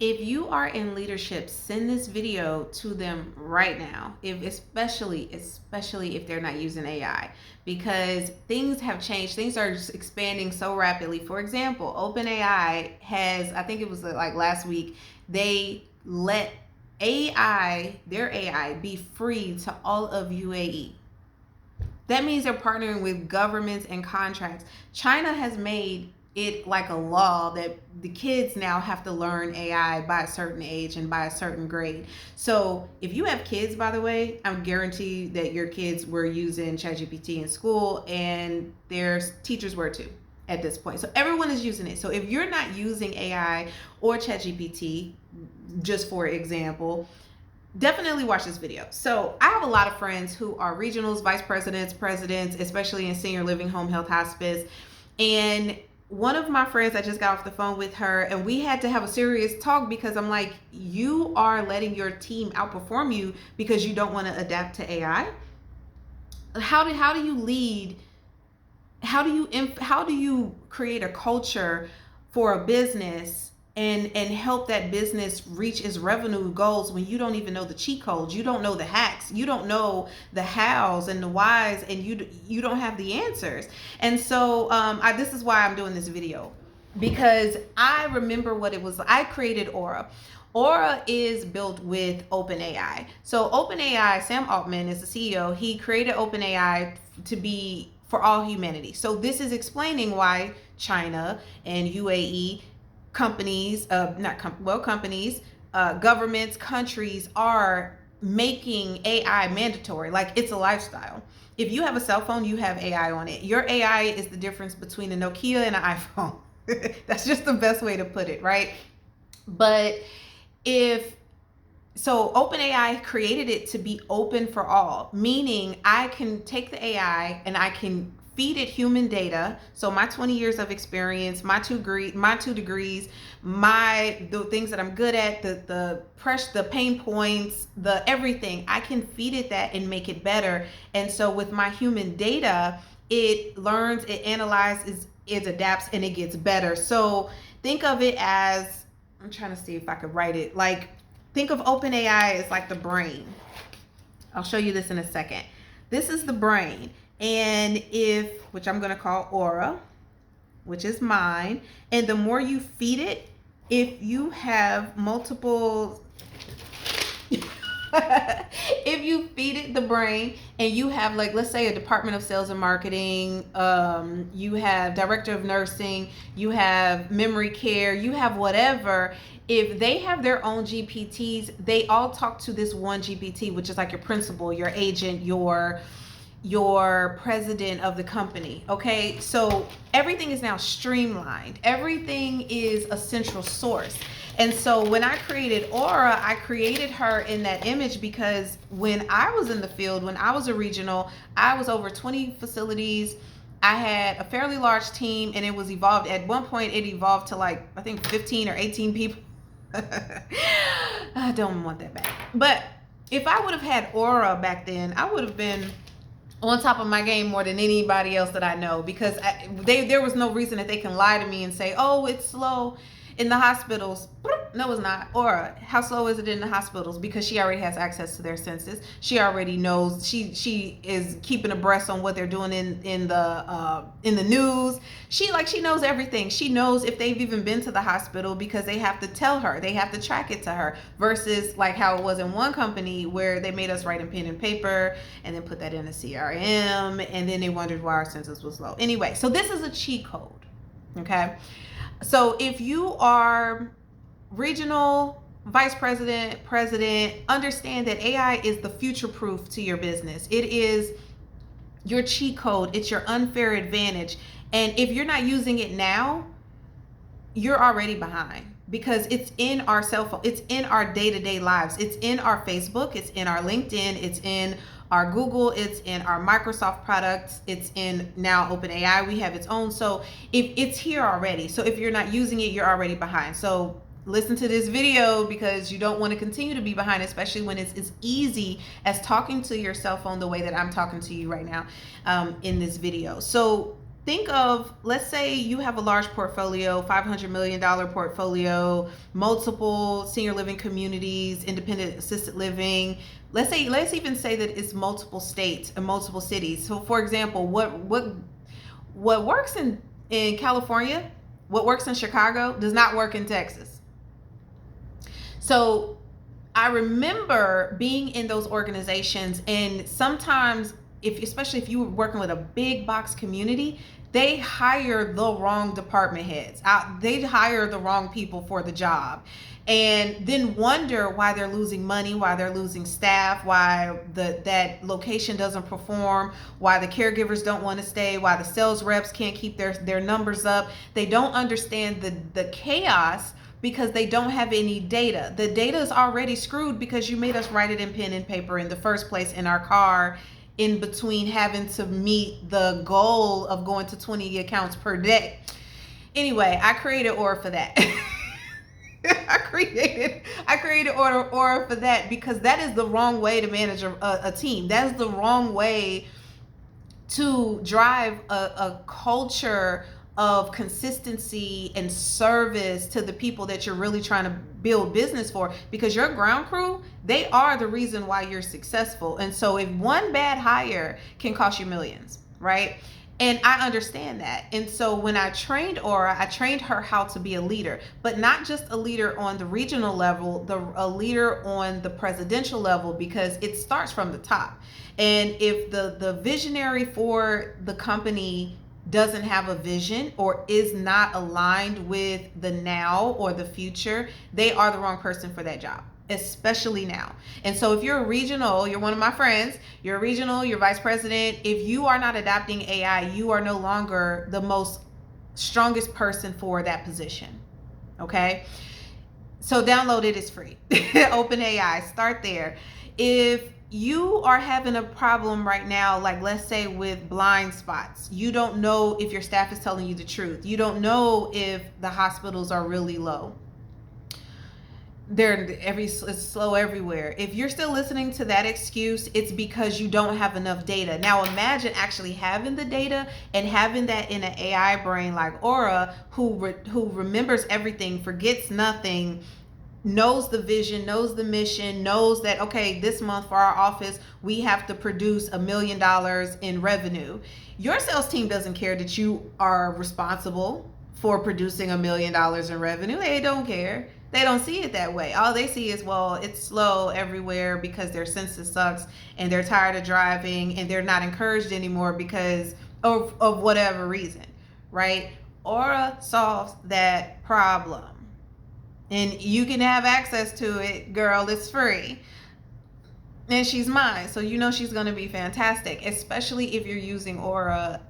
If you are in leadership, send this video to them right now. If especially if they're not using AI, because things have changed. Things are expanding so rapidly. For example, OpenAI has, I think it was like last week, they let their AI be free to all of UAE. That means they're partnering with governments and contracts. China has made it like a law that the kids now have to learn AI by a certain age and by a certain grade. So if you have kids, by the way, I'm guaranteed that your kids were using ChatGPT in school, and their teachers were too at this point. So everyone is using it. So if you're not using AI or ChatGPT, just for example, definitely watch this video. So I have a lot of friends who are regionals, vice presidents, presidents, especially in senior living, home health, hospice. And one of my friends, I just got off the phone with her, and we had to have a serious talk, because I'm like, you are letting your team outperform you because you don't want to adapt to AI. How do you lead? How do you create a culture for a business and help that business reach its revenue goals when you don't even know the cheat codes, you don't know the hacks, you don't know the hows and the whys, and you don't have the answers? And so this is why I'm doing this video, because I remember what it was. I created Aura. Aura is built with OpenAI. So OpenAI, Sam Altman is the CEO. He created OpenAI to be for all humanity. So this is explaining why China and UAE companies, governments, countries are making AI mandatory. Like, it's a lifestyle. If you have a cell phone, you have AI on it. Your AI is the difference between a Nokia and an iPhone. That's just the best way to put it, right? But OpenAI created it to be open for all, meaning I can take the AI and I can feed it human data. So my 20 years of experience, my two degrees, the things that I'm good at, the pressure, the pain points, the everything, I can feed it that and make it better. And so with my human data, it learns, it analyzes, it adapts, and it gets better. So think of it as, I'm trying to see if I could write it. Like, think of OpenAI as like the brain. I'll show you this in a second. This is the brain. And which I'm going to call Aura, which is mine. And the more you feed it, if you have multiple, if you feed it the brain and you have, like, let's say a department of sales and marketing, you have director of nursing, you have memory care, you have whatever, if they have their own GPTs, they all talk to this one GPT, which is like your principal, your agent, your president of the company. Okay, so everything is now streamlined. Everything is a central source. And so when I created Aura, I created her in that image because when I was in the field, when I was a regional, I was over 20 facilities. I had a fairly large team, and it was evolved. At one point, it evolved to, like, I think 15 or 18 people. I don't want that back. But if I would have had Aura back then, I would have been on top of my game more than anybody else that I know, because there was no reason that they can lie to me and say, oh, it's slow in the hospitals. No, it's not. Or how slow is it in the hospitals? Because she already has access to their census. She already knows. She is keeping abreast on what they're doing in the news. She knows everything. She knows if they've even been to the hospital, because they have to tell her. They have to track it to her. Versus like how it was in one company where they made us write in pen and paper and then put that in a CRM, and then they wondered why our census was low. Anyway, so this is a cheat code. Okay. So if you are regional, vice president, president, understand that AI is the future proof to your business. It is your cheat code. It's your unfair advantage. And if you're not using it now, you're already behind, because it's in our cell phone. It's in our day-to-day lives. It's in our Facebook. It's in our LinkedIn. It's in our Google, it's in our Microsoft products, it's in now OpenAI, we have its own. So if it's here already, so if you're not using it, you're already behind. So listen to this video, because you don't want to continue to be behind, especially when it's as easy as talking to your cell phone the way that I'm talking to you right now in this video. So think of, let's say you have a large portfolio, $500 million portfolio, multiple senior living communities, independent assisted living. Let's even say that it's multiple states and multiple cities. So for example, what works in California, what works in Chicago does not work in Texas. So I remember being in those organizations, and sometimes, especially if you were working with a big box community, they hire the wrong department heads. They hire the wrong people for the job, and then wonder why they're losing money, why they're losing staff, why that location doesn't perform, why the caregivers don't want to stay, why the sales reps can't keep their numbers up. They don't understand the chaos because they don't have any data. The data is already screwed because you made us write it in pen and paper in the first place in our car, in between having to meet the goal of going to 20 accounts per day. Anyway, I created Aura for that. I created Aura for that because that is the wrong way to manage a team. That is the wrong way to drive a culture of consistency and service to the people that you're really trying to build business for, because your ground crew, they are the reason why you're successful. And so if one bad hire can cost you millions, right? And I understand that. And so when I trained Aura, I trained her how to be a leader, but not just a leader on the regional level, a leader on the presidential level, because it starts from the top. And if the visionary for the company doesn't have a vision or is not aligned with the now or the future, they are the wrong person for that job, especially now. And so if you're a regional, you're one of my friends, you're a regional, you're vice president, if you are not adopting AI, you are no longer the most strongest person for that position. Okay? So download it, it's free. OpenAI, start there. If you are having a problem right now, like let's say with blind spots, you don't know if your staff is telling you the truth. You don't know if the hospitals are really low. It's slow everywhere. If you're still listening to that excuse, it's because you don't have enough data. Now imagine actually having the data and having that in an AI brain like Aura, who remembers everything, forgets nothing, knows the vision, knows the mission, knows that, okay, this month for our office, we have to produce $1 million in revenue. Your sales team doesn't care that you are responsible for producing $1 million in revenue. They don't care. They don't see it that way. All they see is, well, it's slow everywhere because their census sucks and they're tired of driving and they're not encouraged anymore because of whatever reason, right? Aura solves that problem. And you can have access to it, girl. It's free. And she's mine. So you know she's going to be fantastic, especially if you're using Aura